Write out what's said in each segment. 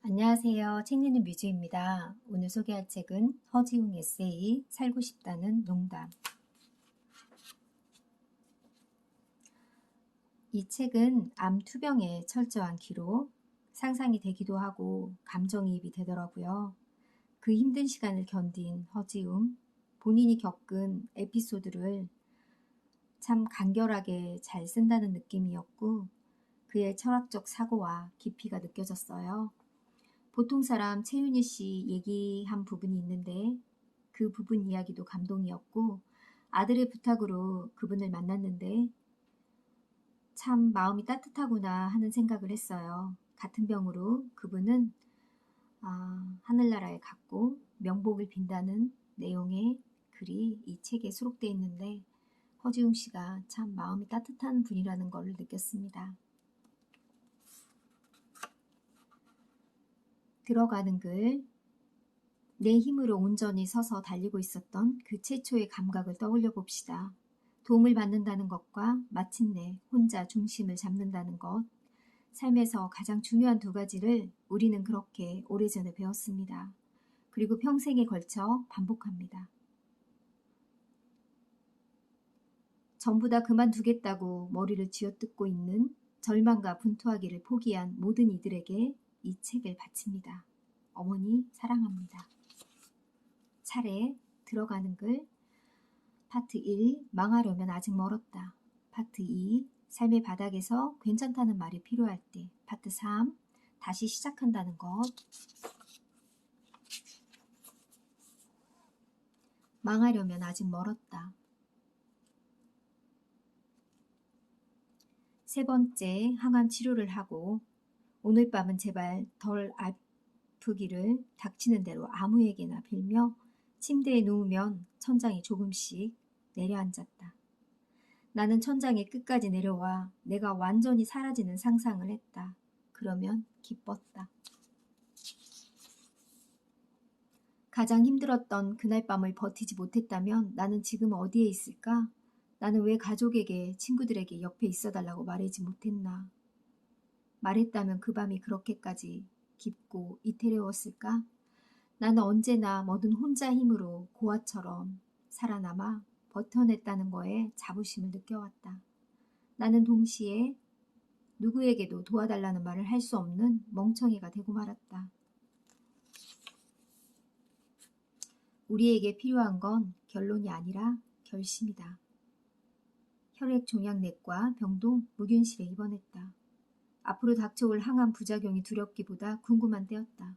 안녕하세요. 책 읽는 뮤즈입니다. 오늘 소개할 책은 허지웅 에세이 살고 싶다는 농담. 이 책은 암 투병의 철저한 기록, 상상이 되기도 하고 감정이입이 되더라고요. 그 힘든 시간을 견딘 허지웅, 본인이 겪은 에피소드를 참 간결하게 잘 쓴다는 느낌이었고 그의 철학적 사고와 깊이가 느껴졌어요. 보통 사람 최윤희 씨 얘기한 부분이 있는데 그 부분 이야기도 감동이었고 아들의 부탁으로 그분을 만났는데 참 마음이 따뜻하구나 하는 생각을 했어요. 같은 병으로 그분은 하늘나라에 갔고 명복을 빈다는 내용의 글이 이 책에 수록되어 있는데 허지웅 씨가 참 마음이 따뜻한 분이라는 걸 느꼈습니다. 들어가는 글, 내 힘으로 온전히 서서 달리고 있었던 그 최초의 감각을 떠올려 봅시다. 도움을 받는다는 것과 마침내 혼자 중심을 잡는다는 것, 삶에서 가장 중요한 두 가지를 우리는 그렇게 오래전에 배웠습니다. 그리고 평생에 걸쳐 반복합니다. 전부 다 그만두겠다고 머리를 쥐어뜯고 있는 절망과 분투하기를 포기한 모든 이들에게 이 책을 바칩니다. 어머니 사랑합니다. 차례 들어가는 글 파트 1 망하려면 아직 멀었다. 파트 2 삶의 바닥에서 괜찮다는 말이 필요할 때. 파트 3 다시 시작한다는 것. 망하려면 아직 멀었다. 세 번째 항암 치료를 하고 오늘 밤은 제발 덜 아프기를 닥치는 대로 아무에게나 빌며 침대에 누우면 천장이 조금씩 내려앉았다. 나는 천장의 끝까지 내려와 내가 완전히 사라지는 상상을 했다. 그러면 기뻤다. 가장 힘들었던 그날 밤을 버티지 못했다면 나는 지금 어디에 있을까? 나는 왜 가족에게, 친구들에게 옆에 있어달라고 말하지 못했나? 말했다면 그 밤이 그렇게까지 깊고 이태로웠을까? 나는 언제나 뭐든 혼자 힘으로 고아처럼 살아남아 버텨냈다는 거에 자부심을 느껴왔다. 나는 동시에 누구에게도 도와달라는 말을 할 수 없는 멍청이가 되고 말았다. 우리에게 필요한 건 결론이 아니라 결심이다. 혈액종양내과 병동 무균실에 입원했다. 앞으로 닥쳐올 항암 부작용이 두렵기보다 궁금한 때였다.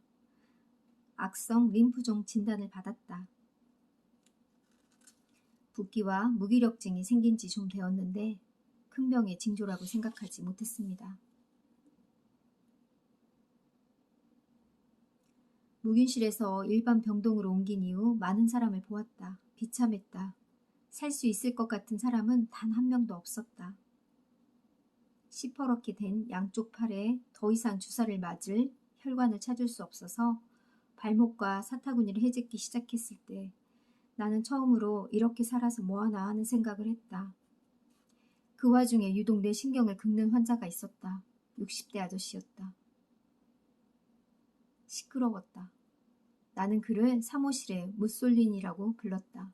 악성 림프종 진단을 받았다. 붓기와 무기력증이 생긴 지 좀 되었는데 큰 병의 징조라고 생각하지 못했습니다. 무균실에서 일반 병동으로 옮긴 이후 많은 사람을 보았다. 비참했다. 살 수 있을 것 같은 사람은 단 한 명도 없었다. 시퍼렇게 된 양쪽 팔에 더 이상 주사를 맞을 혈관을 찾을 수 없어서 발목과 사타구니를 헤집기 시작했을 때 나는 처음으로 이렇게 살아서 뭐하나 하는 생각을 했다. 그 와중에 유독 내 신경을 긁는 환자가 있었다. 60대 아저씨였다. 시끄러웠다. 나는 그를 사무실에 무솔린이라고 불렀다.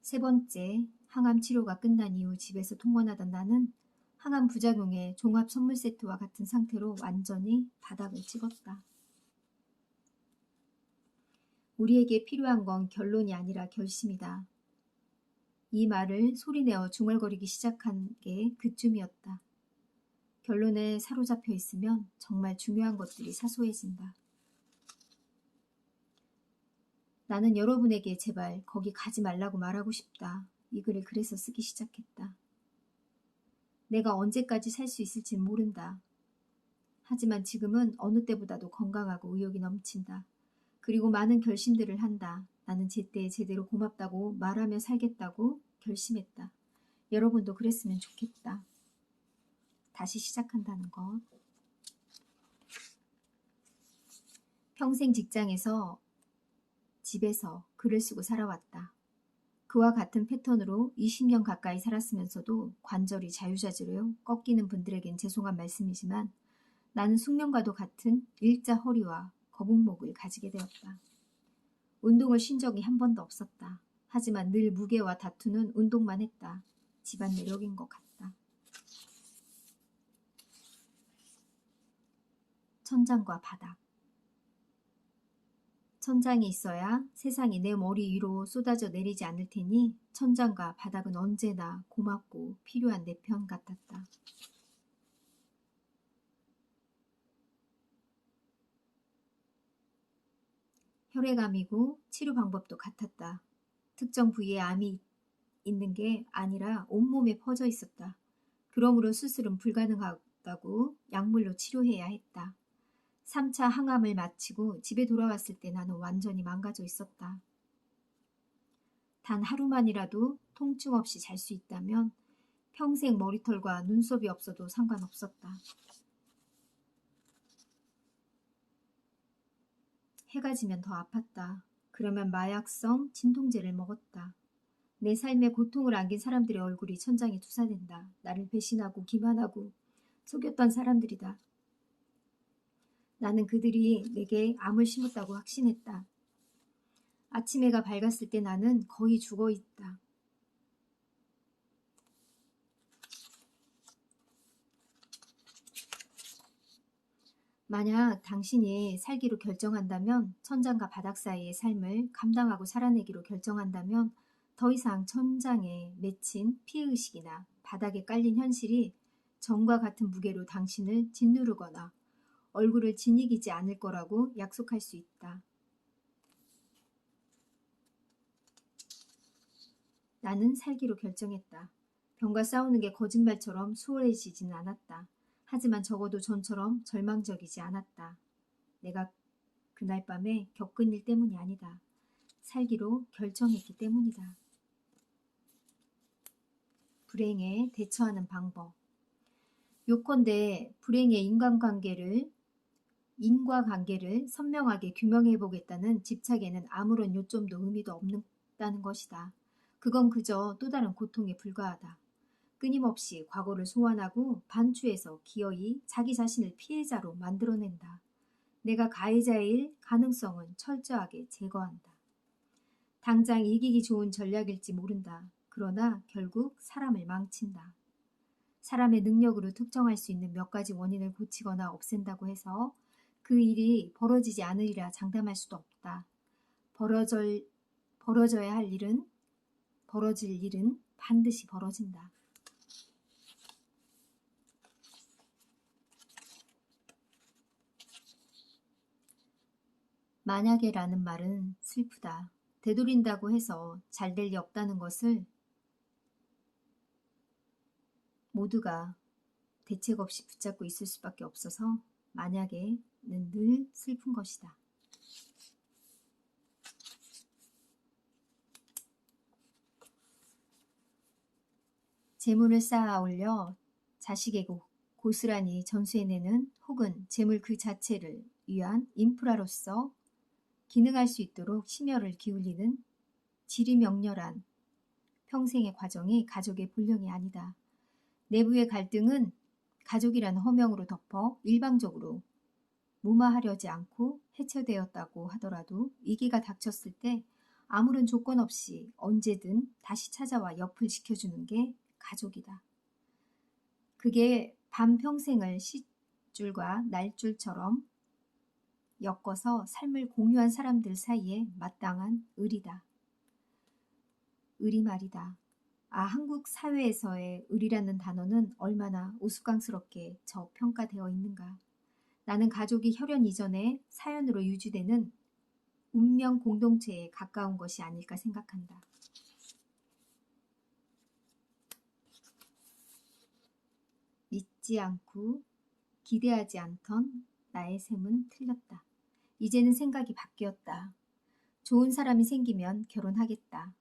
세 번째, 항암 치료가 끝난 이후 집에서 통원하던 나는 항암 부작용의 종합 선물 세트와 같은 상태로 완전히 바닥을 찍었다. 우리에게 필요한 건 결론이 아니라 결심이다. 이 말을 소리내어 중얼거리기 시작한 게 그쯤이었다. 결론에 사로잡혀 있으면 정말 중요한 것들이 사소해진다. 나는 여러분에게 제발 거기 가지 말라고 말하고 싶다. 이 글을 그래서 쓰기 시작했다. 내가 언제까지 살 수 있을진 모른다. 하지만 지금은 어느 때보다도 건강하고 의욕이 넘친다. 그리고 많은 결심들을 한다. 나는 제때에 제대로 고맙다고 말하며 살겠다고 결심했다. 여러분도 그랬으면 좋겠다. 다시 시작한다는 것. 평생 직장에서 집에서 글을 쓰고 살아왔다. 그와 같은 패턴으로 20년 가까이 살았으면서도 관절이 자유자재로 꺾이는 분들에겐 죄송한 말씀이지만 나는 숙명과도 같은 일자 허리와 거북목을 가지게 되었다. 운동을 쉰 적이 한 번도 없었다. 하지만 늘 무게와 다투는 운동만 했다. 집안 내력인 것 같다. 천장과 바닥. 천장이 있어야 세상이 내 머리 위로 쏟아져 내리지 않을 테니 천장과 바닥은 언제나 고맙고 필요한 내 편 같았다. 혈액암이고 치료 방법도 같았다. 특정 부위에 암이 있는 게 아니라 온몸에 퍼져 있었다. 그러므로 수술은 불가능하다고 약물로 치료해야 했다. 3차 항암을 마치고 집에 돌아왔을 때 나는 완전히 망가져 있었다. 단 하루만이라도 통증 없이 잘 수 있다면 평생 머리털과 눈썹이 없어도 상관없었다. 해가 지면 더 아팠다. 그러면 마약성 진통제를 먹었다. 내 삶에 고통을 안긴 사람들의 얼굴이 천장에 투사된다. 나를 배신하고 기만하고 속였던 사람들이다. 나는 그들이 내게 암을 심었다고 확신했다. 아침 해가 밝았을 때 나는 거의 죽어 있다. 만약 당신이 살기로 결정한다면, 천장과 바닥 사이의 삶을 감당하고 살아내기로 결정한다면 더 이상 천장에 맺힌 피해의식이나 바닥에 깔린 현실이 정과 같은 무게로 당신을 짓누르거나 얼굴을 지니기지 않을 거라고 약속할 수 있다. 나는 살기로 결정했다. 병과 싸우는 게 거짓말처럼 수월해지진 않았다. 하지만 적어도 전처럼 절망적이지 않았다. 내가 그날 밤에 겪은 일 때문이 아니다. 살기로 결정했기 때문이다. 불행에 대처하는 방법. 요컨대 불행의 인과관계를 선명하게 규명해보겠다는 집착에는 아무런 요점도 의미도 없다는 것이다. 그건 그저 또 다른 고통에 불과하다. 끊임없이 과거를 소환하고 반추해서 기어이 자기 자신을 피해자로 만들어낸다. 내가 가해자일 가능성은 철저하게 제거한다. 당장 이기기 좋은 전략일지 모른다. 그러나 결국 사람을 망친다. 사람의 능력으로 특정할 수 있는 몇 가지 원인을 고치거나 없앤다고 해서 그 일이 벌어지지 않으리라 장담할 수도 없다. 벌어져야 할 일은, 벌어질 일은 반드시 벌어진다. 만약에라는 말은 슬프다. 되돌린다고 해서 잘 될 리 없다는 것을 모두가 대책 없이 붙잡고 있을 수밖에 없어서 만약에는 늘 슬픈 것이다. 재물을 쌓아 올려 자식에게 고스란히 전수해내는 혹은 재물 그 자체를 위한 인프라로서 기능할 수 있도록 심혈을 기울이는 지리명렬한 평생의 과정이 가족의 본령이 아니다. 내부의 갈등은 가족이라는 허명으로 덮어 일방적으로 무마하려지 않고 해체되었다고 하더라도 위기가 닥쳤을 때 아무런 조건 없이 언제든 다시 찾아와 옆을 지켜주는 게 가족이다. 그게 반평생을 싯줄과 날줄처럼 엮어서 삶을 공유한 사람들 사이에 마땅한 의리다. 의리 말이다. 아, 한국 사회에서의 의리라는 단어는 얼마나 우스꽝스럽게 저평가되어 있는가. 나는 가족이 혈연 이전에 사연으로 유지되는 운명 공동체에 가까운 것이 아닐까 생각한다. 믿지 않고 기대하지 않던 나의 셈은 틀렸다. 이제는 생각이 바뀌었다. 좋은 사람이 생기면 결혼하겠다.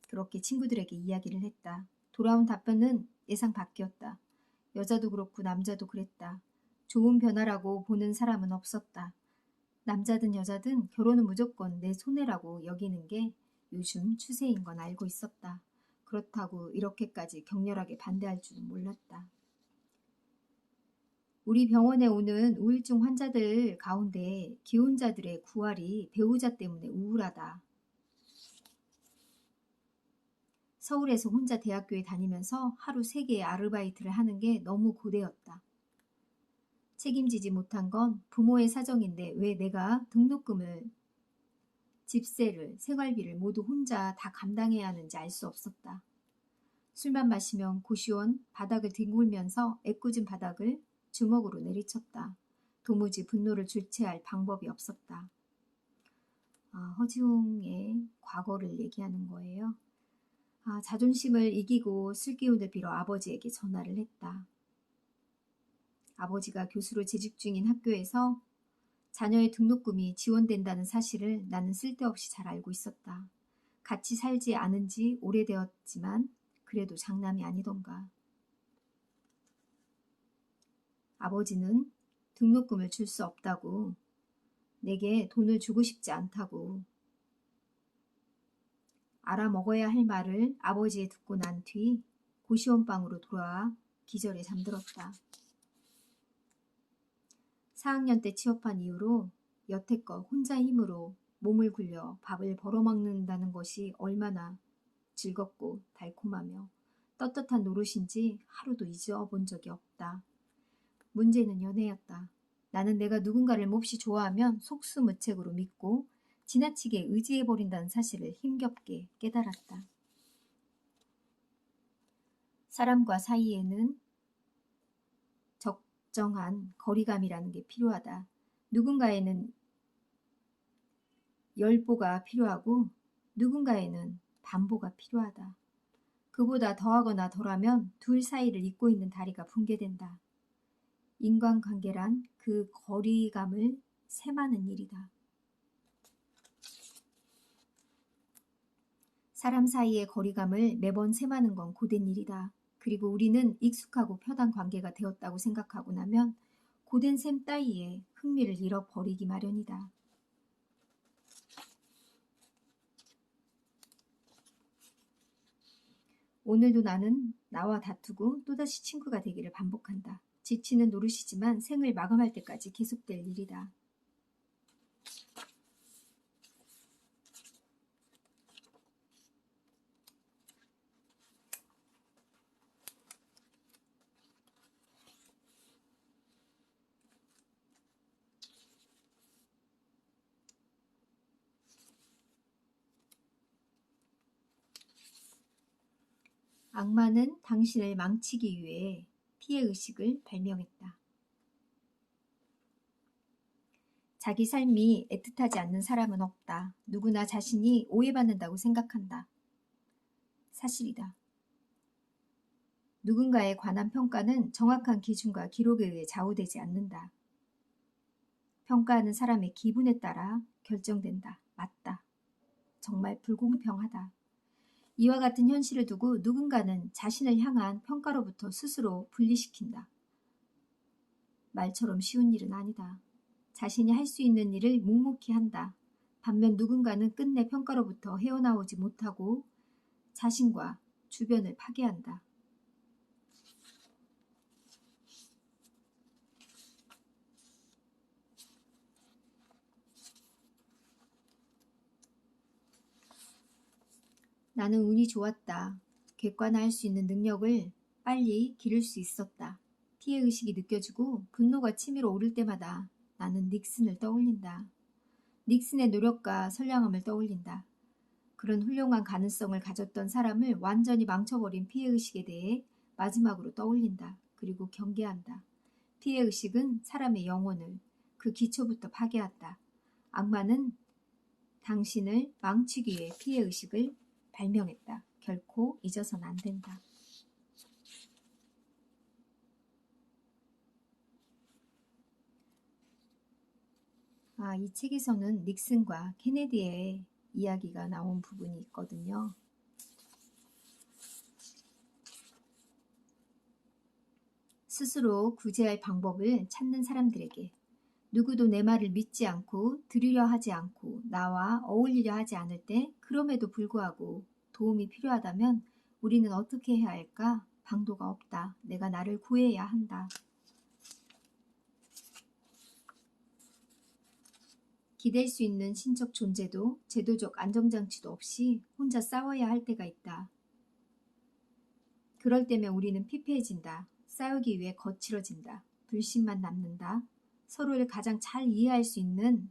그렇게 친구들에게 이야기를 했다. 돌아온 답변은 예상 밖이었다. 여자도 그렇고 남자도 그랬다. 좋은 변화라고 보는 사람은 없었다. 남자든 여자든 결혼은 무조건 내 손해라고 여기는 게 요즘 추세인 건 알고 있었다. 그렇다고 이렇게까지 격렬하게 반대할 줄은 몰랐다. 우리 병원에 오는 우울증 환자들 가운데 기혼자들의 구할이 배우자 때문에 우울하다. 서울에서 혼자 대학교에 다니면서 하루 3개의 아르바이트를 하는 게 너무 고되었다. 책임지지 못한 건 부모의 사정인데 왜 내가 등록금을, 집세를, 생활비를 모두 혼자 다 감당해야 하는지 알 수 없었다. 술만 마시면 고시원 바닥을 뒹굴면서 애꿎은 바닥을 주먹으로 내리쳤다. 도무지 분노를 주체할 방법이 없었다. 허지웅의 과거를 얘기하는 거예요. 자존심을 이기고 술기운을 빌어 아버지에게 전화를 했다. 아버지가 교수로 재직 중인 학교에서 자녀의 등록금이 지원된다는 사실을 나는 쓸데없이 잘 알고 있었다. 같이 살지 않은 지 오래되었지만 그래도 장남이 아니던가. 아버지는 등록금을 줄 수 없다고, 내게 돈을 주고 싶지 않다고, 알아먹어야 할 말을 아버지의 듣고 난 뒤 고시원방으로 돌아와 기절에 잠들었다. 4학년 때 취업한 이후로 여태껏 혼자 힘으로 몸을 굴려 밥을 벌어먹는다는 것이 얼마나 즐겁고 달콤하며 떳떳한 노릇인지 하루도 잊어본 적이 없다. 문제는 연애였다. 나는 내가 누군가를 몹시 좋아하면 속수무책으로 믿고 지나치게 의지해버린다는 사실을 힘겹게 깨달았다. 사람과 사이에는 적정한 거리감이라는 게 필요하다. 누군가에는 열보가 필요하고 누군가에는 반보가 필요하다. 그보다 더하거나 덜하면 둘 사이를 잇고 있는 다리가 붕괴된다. 인간관계란 그 거리감을 세마는 일이다. 사람 사이의 거리감을 매번 세마는 건 고된 일이다. 그리고 우리는 익숙하고 편한 관계가 되었다고 생각하고 나면 고된 셈 따위에 흥미를 잃어버리기 마련이다. 오늘도 나는 나와 다투고 또다시 친구가 되기를 반복한다. 지치는 노릇이지만 생을 마감할 때까지 계속될 일이다. 악마는 당신을 망치기 위해 피해의식을 발명했다. 자기 삶이 애틋하지 않는 사람은 없다. 누구나 자신이 오해받는다고 생각한다. 사실이다. 누군가에 관한 평가는 정확한 기준과 기록에 의해 좌우되지 않는다. 평가하는 사람의 기분에 따라 결정된다. 맞다. 정말 불공평하다. 이와 같은 현실을 두고 누군가는 자신을 향한 평가로부터 스스로 분리시킨다. 말처럼 쉬운 일은 아니다. 자신이 할 수 있는 일을 묵묵히 한다. 반면 누군가는 끝내 평가로부터 헤어나오지 못하고 자신과 주변을 파괴한다. 나는 운이 좋았다. 객관화할 수 있는 능력을 빨리 기를 수 있었다. 피해의식이 느껴지고 분노가 치밀어 오를 때마다 나는 닉슨을 떠올린다. 닉슨의 노력과 선량함을 떠올린다. 그런 훌륭한 가능성을 가졌던 사람을 완전히 망쳐버린 피해의식에 대해 마지막으로 떠올린다. 그리고 경계한다. 피해의식은 사람의 영혼을 그 기초부터 파괴한다. 악마는 당신을 망치기 위해 피해의식을 발명했다. 결코 잊어서는 안 된다. 이 책에서는 닉슨과 케네디의 이야기가 나온 부분이 있거든요. 스스로 구제할 방법을 찾는 사람들에게 누구도 내 말을 믿지 않고 들으려 하지 않고 나와 어울리려 하지 않을 때 그럼에도 불구하고 도움이 필요하다면 우리는 어떻게 해야 할까? 방도가 없다. 내가 나를 구해야 한다. 기댈 수 있는 신적 존재도 제도적 안정장치도 없이 혼자 싸워야 할 때가 있다. 그럴 때면 우리는 피폐해진다. 싸우기 위해 거칠어진다. 불신만 남는다. 서로를 가장 잘 이해할 수 있는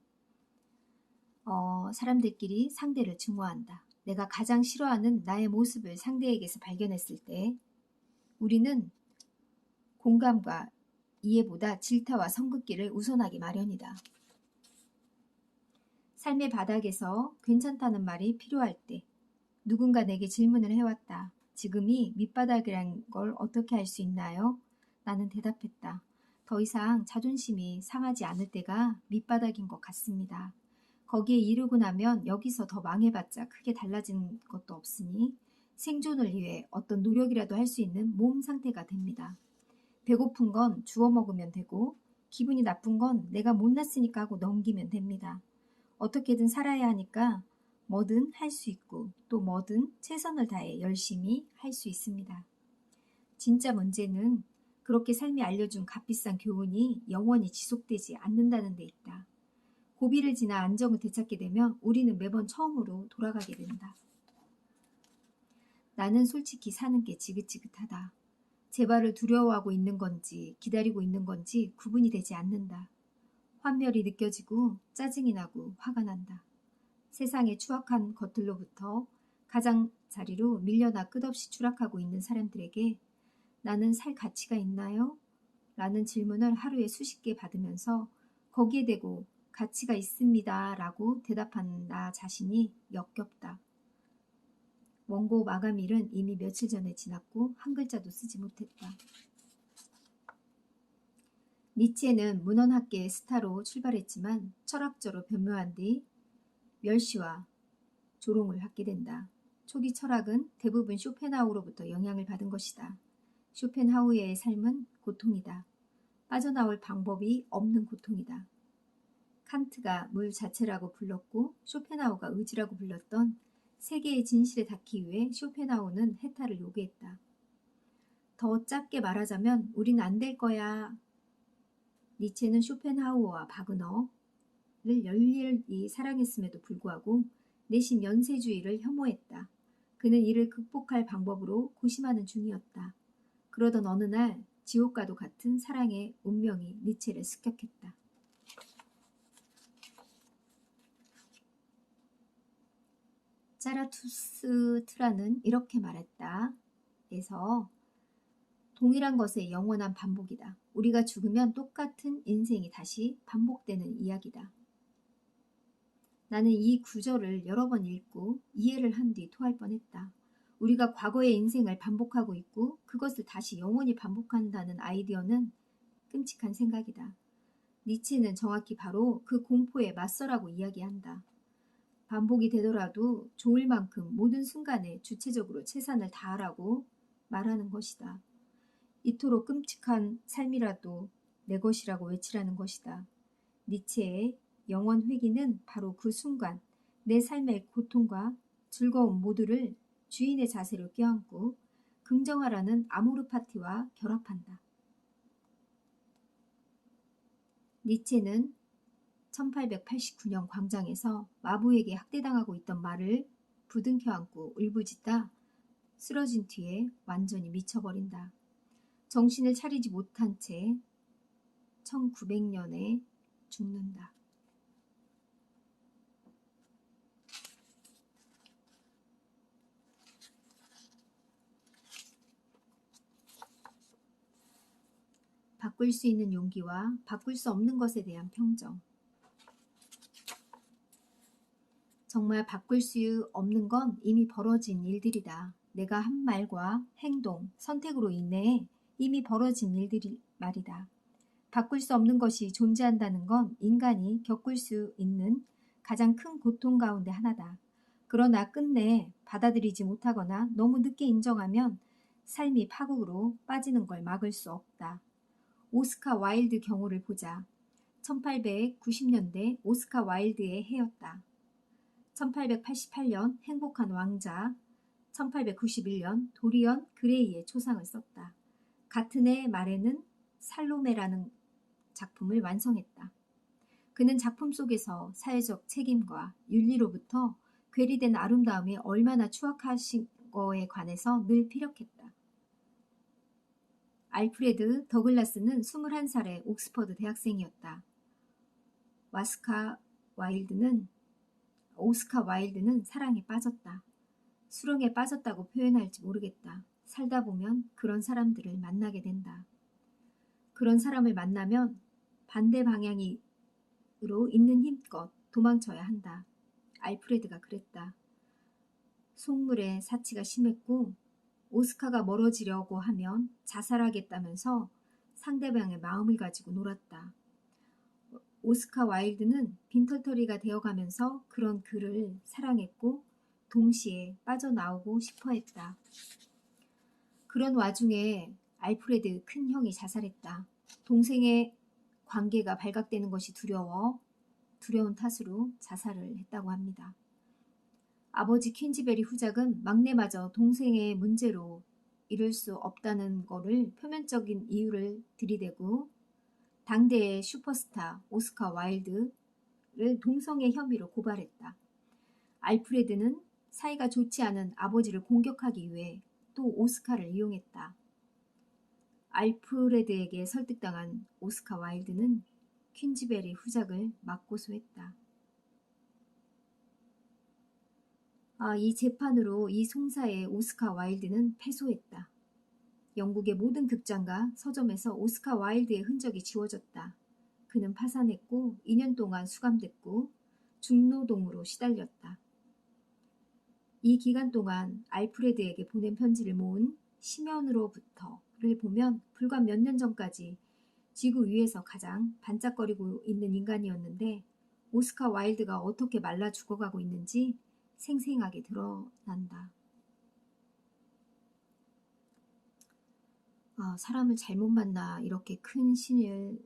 사람들끼리 상대를 증오한다. 내가 가장 싫어하는 나의 모습을 상대에게서 발견했을 때 우리는 공감과 이해보다 질타와 선긋기를 우선하기 마련이다. 삶의 바닥에서 괜찮다는 말이 필요할 때 누군가 내게 질문을 해왔다. 지금이 밑바닥이란 걸 어떻게 알 수 있나요? 나는 대답했다. 더 이상 자존심이 상하지 않을 때가 밑바닥인 것 같습니다. 거기에 이르고 나면 여기서 더 망해봤자 크게 달라진 것도 없으니 생존을 위해 어떤 노력이라도 할 수 있는 몸 상태가 됩니다. 배고픈 건 주워 먹으면 되고 기분이 나쁜 건 내가 못났으니까 하고 넘기면 됩니다. 어떻게든 살아야 하니까 뭐든 할 수 있고 또 뭐든 최선을 다해 열심히 할 수 있습니다. 진짜 문제는 그렇게 삶이 알려준 값비싼 교훈이 영원히 지속되지 않는다는 데 있다. 고비를 지나 안정을 되찾게 되면 우리는 매번 처음으로 돌아가게 된다. 나는 솔직히 사는 게 지긋지긋하다. 재발을 두려워하고 있는 건지 기다리고 있는 건지 구분이 되지 않는다. 환멸이 느껴지고 짜증이 나고 화가 난다. 세상의 추악한 것들로부터 가장자리로 밀려나 끝없이 추락하고 있는 사람들에게 나는 살 가치가 있나요? 라는 질문을 하루에 수십 개 받으면서 거기에 대고 가치가 있습니다 라고 대답한 나 자신이 역겹다. 원고 마감일은 이미 며칠 전에 지났고 한 글자도 쓰지 못했다. 니체는 문헌학계의 스타로 출발했지만 철학자로 변모한 뒤 멸시와 조롱을 받게 된다. 초기 철학은 대부분 쇼펜하우로부터 영향을 받은 것이다. 쇼펜하우의 삶은 고통이다. 빠져나올 방법이 없는 고통이다. 칸트가 물 자체라고 불렀고 쇼펜하우가 의지라고 불렀던 세계의 진실에 닿기 위해 쇼펜하우는 해탈을 요구했다. 더 짧게 말하자면 우린 안 될 거야. 니체는 쇼펜하우어와 바그너를 열렬히 사랑했음에도 불구하고 내심 연쇄주의를 혐오했다. 그는 이를 극복할 방법으로 고심하는 중이었다. 그러던 어느 날 지옥과도 같은 사랑의 운명이 니체를 습격했다. 자라투스트라는 이렇게 말했다. 에서 동일한 것의 영원한 반복이다. 우리가 죽으면 똑같은 인생이 다시 반복되는 이야기다. 나는 이 구절을 여러 번 읽고 이해를 한 뒤 토할 뻔했다. 우리가 과거의 인생을 반복하고 있고 그것을 다시 영원히 반복한다는 아이디어는 끔찍한 생각이다. 니체는 정확히 바로 그 공포에 맞서라고 이야기한다. 반복이 되더라도 좋을 만큼 모든 순간에 주체적으로 최선을 다하라고 말하는 것이다. 이토록 끔찍한 삶이라도 내 것이라고 외치라는 것이다. 니체의 영원 회귀는 바로 그 순간 내 삶의 고통과 즐거움 모두를 주인의 자세로 껴안고 긍정하라는 아모르 파티와 결합한다. 니체는 1889년 광장에서 마부에게 학대당하고 있던 말을 부둥켜 안고 울부짖다 쓰러진 뒤에 완전히 미쳐버린다. 정신을 차리지 못한 채 1900년에 죽는다. 바꿀 수 있는 용기와 바꿀 수 없는 것에 대한 평정. 정말 바꿀 수 없는 건 이미 벌어진 일들이다. 내가 한 말과 행동, 선택으로 인해 이미 벌어진 일들이 말이다. 바꿀 수 없는 것이 존재한다는 건 인간이 겪을 수 있는 가장 큰 고통 가운데 하나다. 그러나 끝내 받아들이지 못하거나 너무 늦게 인정하면 삶이 파국으로 빠지는 걸 막을 수 없다. 오스카 와일드 경우를 보자. 1890년대 오스카 와일드의 해였다. 1888년 행복한 왕자, 1891년 도리언 그레이의 초상을 썼다. 같은 해 말에는 살로메라는 작품을 완성했다. 그는 작품 속에서 사회적 책임과 윤리로부터 괴리된 아름다움이 얼마나 추악하신 거에 관해서 늘 피력했다. 알프레드 더글라스는 21살의 옥스퍼드 대학생이었다. 오스카 와일드는 사랑에 빠졌다. 수렁에 빠졌다고 표현할지 모르겠다. 살다 보면 그런 사람들을 만나게 된다. 그런 사람을 만나면 반대 방향으로 있는 힘껏 도망쳐야 한다. 알프레드가 그랬다. 속물의 사치가 심했고 오스카가 멀어지려고 하면 자살하겠다면서 상대방의 마음을 가지고 놀았다. 오스카 와일드는 빈털터리가 되어가면서 그런 그를 사랑했고 동시에 빠져나오고 싶어했다. 그런 와중에 알프레드 큰 형이 자살했다. 동생의 관계가 발각되는 것이 두려운 탓으로 자살을 했다고 합니다. 아버지 퀸즈베리 후작은 막내마저 동생의 문제로 이룰 수 없다는 거를 표면적인 이유를 들이대고 당대의 슈퍼스타 오스카 와일드를 동성애 혐의로 고발했다. 알프레드는 사이가 좋지 않은 아버지를 공격하기 위해 또 오스카를 이용했다. 알프레드에게 설득당한 오스카 와일드는 퀸즈베리 후작을 맞고소했다. 이 재판으로 이 송사에 오스카 와일드는 패소했다. 영국의 모든 극장과 서점에서 오스카 와일드의 흔적이 지워졌다. 그는 파산했고 2년 동안 수감됐고 중노동으로 시달렸다. 이 기간 동안 알프레드에게 보낸 편지를 모은 시면으로부터를 보면 불과 몇 년 전까지 지구 위에서 가장 반짝거리고 있는 인간이었는데 오스카 와일드가 어떻게 말라 죽어가고 있는지 생생하게 드러난다. 사람을 잘못 만나 이렇게 큰 시련을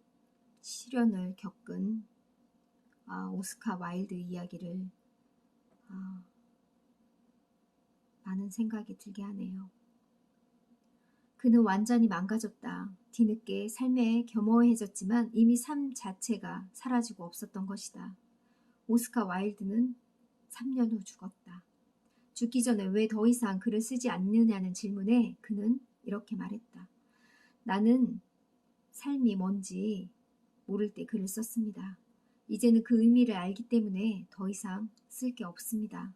겪은 오스카 와일드 이야기를 많은 생각이 들게 하네요. 그는 완전히 망가졌다. 뒤늦게 삶에 겸허해졌지만 이미 삶 자체가 사라지고 없었던 것이다. 오스카 와일드는 3년 후 죽었다. 죽기 전에 왜 더 이상 글을 쓰지 않느냐는 질문에 그는 이렇게 말했다. 나는 삶이 뭔지 모를 때 글을 썼습니다. 이제는 그 의미를 알기 때문에 더 이상 쓸 게 없습니다.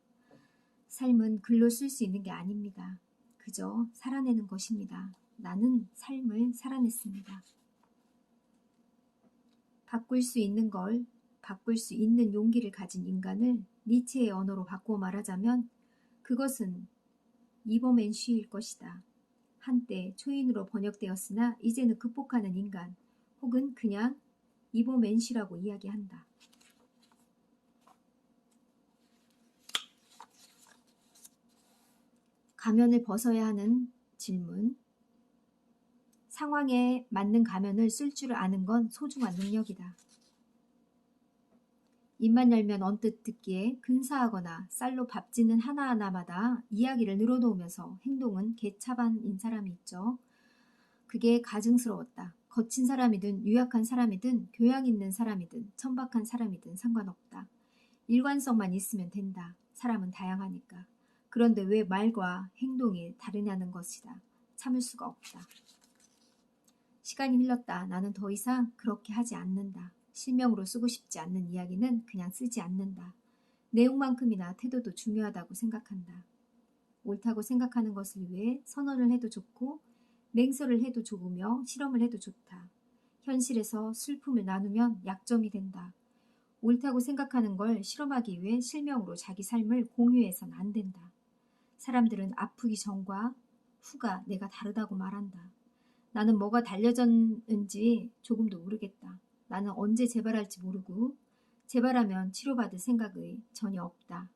삶은 글로 쓸 수 있는 게 아닙니다. 그저 살아내는 것입니다. 나는 삶을 살아냈습니다. 바꿀 수 있는 걸 바꿀 수 있는 용기를 가진 인간을 니체의 언어로 바꾸어 말하자면 그것은 이버맨쉬일 것이다. 한때 초인으로 번역되었으나 이제는 극복하는 인간 혹은 그냥 이버맨쉬라고 이야기한다. 가면을 벗어야 하는 질문. 상황에 맞는 가면을 쓸 줄 아는 건 소중한 능력이다. 입만 열면 언뜻 듣기에 근사하거나 쌀로 밥 짓는 하나하나마다 이야기를 늘어놓으면서 행동은 개차반인 사람이 있죠. 그게 가증스러웠다. 거친 사람이든 유약한 사람이든 교양 있는 사람이든 천박한 사람이든 상관없다. 일관성만 있으면 된다. 사람은 다양하니까. 그런데 왜 말과 행동이 다르냐는 것이다. 참을 수가 없다. 시간이 흘렀다. 나는 더 이상 그렇게 하지 않는다. 실명으로 쓰고 싶지 않는 이야기는 그냥 쓰지 않는다. 내용만큼이나 태도도 중요하다고 생각한다. 옳다고 생각하는 것을 위해 선언을 해도 좋고 맹세를 해도 좋으며 실험을 해도 좋다. 현실에서 슬픔을 나누면 약점이 된다. 옳다고 생각하는 걸 실험하기 위해 실명으로 자기 삶을 공유해서는 안 된다. 사람들은 아프기 전과 후가 내가 다르다고 말한다. 나는 뭐가 달려졌는지 조금도 모르겠다. 나는 언제 재발할지 모르고 재발하면 치료받을 생각이 전혀 없다.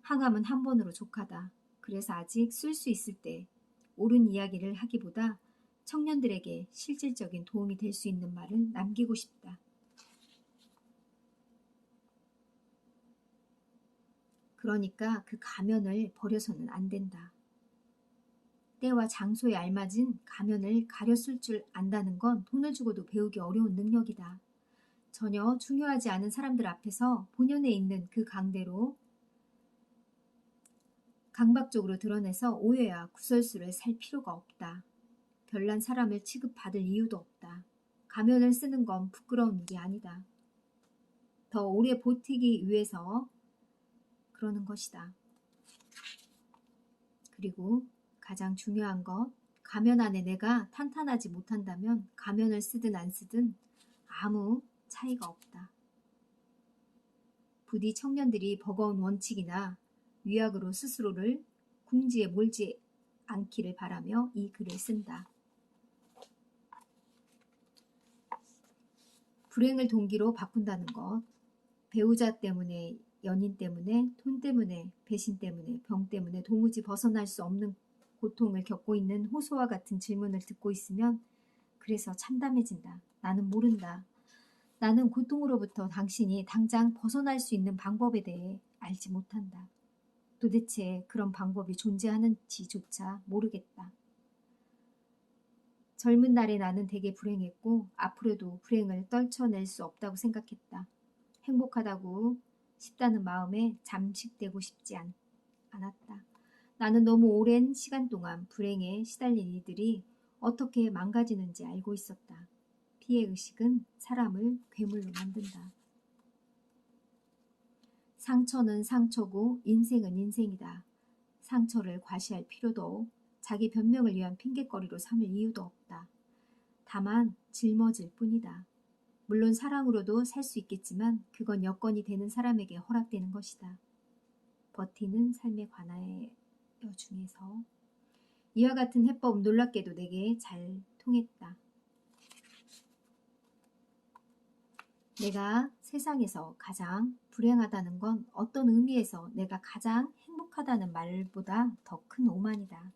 항암은 한 번으로 족하다. 그래서 아직 쓸 수 있을 때 옳은 이야기를 하기보다 청년들에게 실질적인 도움이 될 수 있는 말을 남기고 싶다. 그러니까 그 가면을 버려서는 안 된다. 때와 장소에 알맞은 가면을 가려 쓸 줄 안다는 건 돈을 주고도 배우기 어려운 능력이다. 전혀 중요하지 않은 사람들 앞에서 본연에 있는 그 강대로 강박적으로 드러내서 오해와 구설수를 살 필요가 없다. 별난 사람을 취급받을 이유도 없다. 가면을 쓰는 건 부끄러운 일이 아니다. 더 오래 버티기 위해서 그러는 것이다. 그리고 가장 중요한 것, 가면 안에 내가 탄탄하지 못한다면 가면을 쓰든 안 쓰든 아무 차이가 없다. 부디 청년들이 버거운 원칙이나 위약으로 스스로를 궁지에 몰지 않기를 바라며 이 글을 쓴다. 불행을 동기로 바꾼다는 것, 배우자 때문에, 연인 때문에, 돈 때문에, 배신 때문에, 병 때문에 도무지 벗어날 수 없는 고통을 겪고 있는 호소와 같은 질문을 듣고 있으면 그래서 참담해진다. 나는 모른다. 나는 고통으로부터 당신이 당장 벗어날 수 있는 방법에 대해 알지 못한다. 도대체 그런 방법이 존재하는지조차 모르겠다. 젊은 날의 나는 되게 불행했고 앞으로도 불행을 떨쳐낼 수 없다고 생각했다. 행복하다고 싶다는 마음에 잠식되고 싶지 않았다. 나는 너무 오랜 시간 동안 불행에 시달린 이들이 어떻게 망가지는지 알고 있었다. 피해의식은 사람을 괴물로 만든다. 상처는 상처고 인생은 인생이다. 상처를 과시할 필요도 자기 변명을 위한 핑곗거리로 삼을 이유도 없다. 다만 짊어질 뿐이다. 물론 사랑으로도 살 수 있겠지만 그건 여건이 되는 사람에게 허락되는 것이다. 버티는 삶에 관하여 중에서 이와 같은 해법 놀랍게도 내게 잘 통했다. 내가 세상에서 가장 불행하다는 건 어떤 의미에서 내가 가장 행복하다는 말보다 더 큰 오만이다.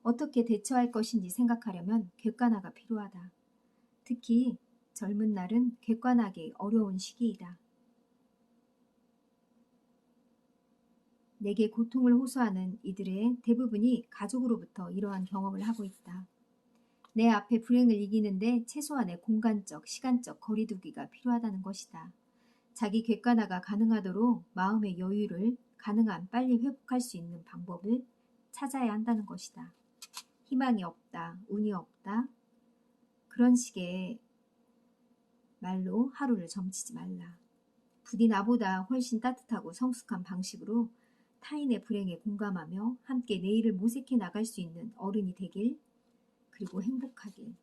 어떻게 대처할 것인지 생각하려면 객관화가 필요하다. 특히 젊은 날은 객관하기 어려운 시기이다. 내게 고통을 호소하는 이들의 대부분이 가족으로부터 이러한 경험을 하고 있다. 내 앞에 불행을 이기는데 최소한의 공간적, 시간적 거리두기가 필요하다는 것이다. 자기 객관화가 가능하도록 마음의 여유를 가능한 빨리 회복할 수 있는 방법을 찾아야 한다는 것이다. 희망이 없다, 운이 없다. 그런 식의 말로 하루를 점치지 말라. 부디 나보다 훨씬 따뜻하고 성숙한 방식으로 타인의 불행에 공감하며 함께 내일을 모색해 나갈 수 있는 어른이 되길, 그리고 행복하길.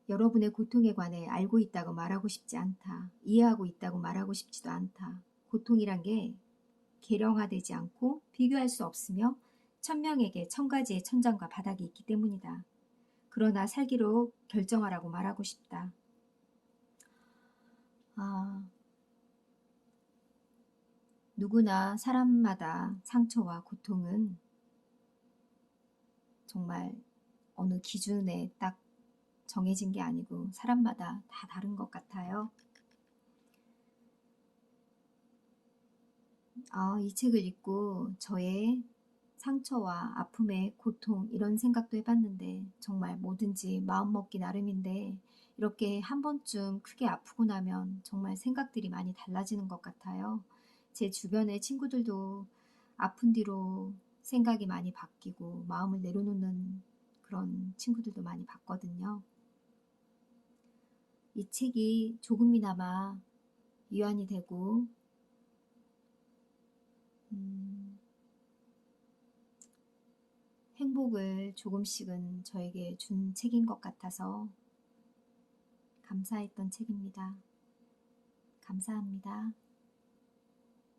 여러분의 고통에 관해 알고 있다고 말하고 싶지 않다. 이해하고 있다고 말하고 싶지도 않다. 고통이란 게 계량화되지 않고 비교할 수 없으며 천명에게 천가지의 천장과 바닥이 있기 때문이다. 그러나 살기로 결정하라고 말하고 싶다. 누구나 사람마다 상처와 고통은 정말 어느 기준에 딱 정해진 게 아니고 사람마다 다 다른 것 같아요. 이 책을 읽고 저의 상처와 아픔의 고통 이런 생각도 해봤는데 정말 뭐든지 마음먹기 나름인데 이렇게 한 번쯤 크게 아프고 나면 정말 생각들이 많이 달라지는 것 같아요. 제 주변의 친구들도 아픈 뒤로 생각이 많이 바뀌고 마음을 내려놓는 그런 친구들도 많이 봤거든요. 이 책이 조금이나마 위안이 되고 행복을 조금씩은 저에게 준 책인 것 같아서 감사했던 책입니다. 감사합니다.